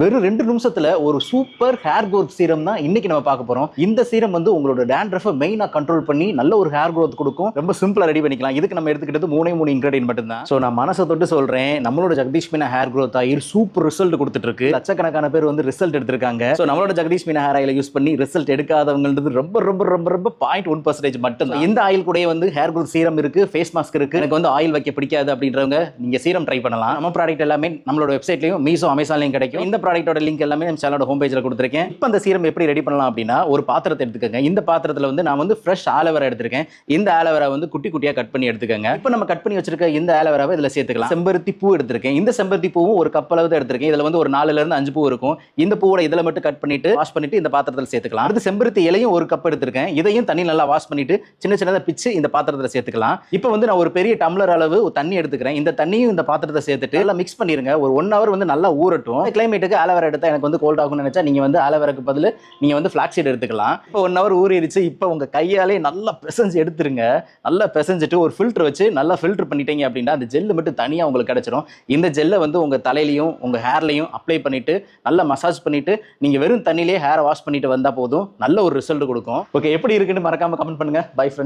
வெறும் 2 நிமிஷத்துல ஒரு சூப்பர் ஹேர் growth சீரம் தான் இன்னைக்கு நம்ம பார்க்க போறோம். இந்த சீரம் வந்து உங்களோட டேண்ட்ரஃபை மெயினா கண்ட்ரோல் பண்ணி நல்ல ஒரு ஹேர் growth கொடுக்கும். ரொம்ப சிம்பிளா ரெடி பண்ணிக்கலாம். இதுக்கு நம்ம எடுத்துக்கிட்டது 3 இன்கிரிடியன்ட் மட்டும் தான். சோ நான் மனசை தொட்டு சொல்றேன், நம்மளோட Jagadish Meena hair growth oil super result கொடுத்துட்டு இருக்கு. லட்சக்கணக்கான பேர் வந்து ரிசல்ட் எடுத்திருக்காங்க. சோ நம்மளோட ஜெகதீஷ் மீனா ஹேர் ஆயில யூஸ் பண்ணி ரிசல்ட் எடுக்காதவங்கிறது ரொம்ப ரொம்ப ரொம்ப ரொம்ப 0.1% மட்டும் தான். இந்த ஆயில் கூடயே வந்து ஹேர் growth சீரம் இருக்கு, ஃபேஸ் மாஸ்க் இருக்கு. எனக்கு வந்து ஆயில் வைக்க பிடிக்காது அப்படின்றவங்க நீங்க சீரம் ட்ரை பண்ணலாம். நம்ம ப்ராடக்ட் எல்லாமே நம்மளோட வெப்சைட்லயும் மீஷோ அமேசான்லயும் கிடைக்கும். இந்த ப்ராடக்ட்டோட லிங்க் எல்லாமே நம்ம சேனலோட ஹோம் பேஜ்ல கொடுத்திருக்கேன். இப்போ அந்த சீரம் எப்படி ரெடி பண்ணலாம் அப்படின்னா, ஒரு பாத்திரத்தை எடுத்துக்கங்க. இந்த பாத்திரத்துல வந்து நான் வந்து ஃப்ரெஷ் ஆலோவேரா எடுத்திருக்கேன். இந்த ஆலோவேரா வந்து குட்டி குட்டியா கட் பண்ணி எடுத்துக்கங்க. இப்போ நம்ம கட் பண்ணி வச்சிருக்க இந்த ஆலோவேராவை இதுல சேர்த்துக்கலாம். செம்பருத்தி பூ எடுத்திருக்கேன். இந்த செம்பருத்தி பூவும் ஒரு கப் அளவு தான் எடுத்திருக்கேன். இதுல வந்து ஒரு 4ல இருந்து 5 பூ இருக்கும். இந்த பூவோட இதுல மட்டும் கட் பண்ணிட்டு வாஷ் பண்ணிட்டு இந்த பாத்திரத்துல சேர்த்துக்கலாம். அடுத்து செம்பருத்தி இலையும் ஒரு கப் எடுத்திருக்கேன். இதையும் தண்ணி நல்லா வாஷ் பண்ணிட்டு சின்ன சின்னதா பிச்சு இந்த பாத்திரத்துல சேர்த்துக்கலாம். இப்போ வந்து நான் ஒரு பெரிய டம்ளர் அளவு தண்ணி எடுத்துக்கிறேன். இந்த தண்ணியும் இந்த பாத்திரத்தை சேர்த்துட்டு நல்லா மிக்ஸ் பண்ணிருங்க. ஒரு 1 hour வந்து நல்லா ஊறட்டும். கிளைமேட்டுக்கு ஆலோவேரா எடுத்தா எனக்கு வந்து கோல்ட் ஆகும்னு நினைச்சா நீங்க வந்து ஆலோவேராக்கு பதில் நீங்க வந்து ஃபிளாக்ஸ் சீட் எடுத்துக்கலாம். இப்போ 1 hour ஊறிடுச்சு. இப்போ உங்க கையாலே நல்லா பிசைஞ்சு எடுத்துருங்க. நல்லா பிசைஞ்சிட்டு ஒரு ஃபில்டர் வச்சு நல்லா ஃபில்டர் பண்ணிட்டீங்க அப்படின்னா அந்த ஜெல் மட்டும் தனியா உங்களுக்கு கிடைச்சிடும். இந்த ஜெல்லை வந்து உங்க தலையிலையும் உங்க ஹேர்லையும் அப்ளை பண்ணிட்டு நல்லா மசாஜ் பண்ணிட்டு நீங்க வெறும் தண்ணியிலே ஹேரை வாஷ் பண்ணிட்டு வந்தா போதும். நல்ல ஒரு ரிசல்ட் கொடுக்கும். ஓகே, எப்படி இருக்குன்னு மறக்காம கமெண்ட் பண்ணுங்க. Bye friends.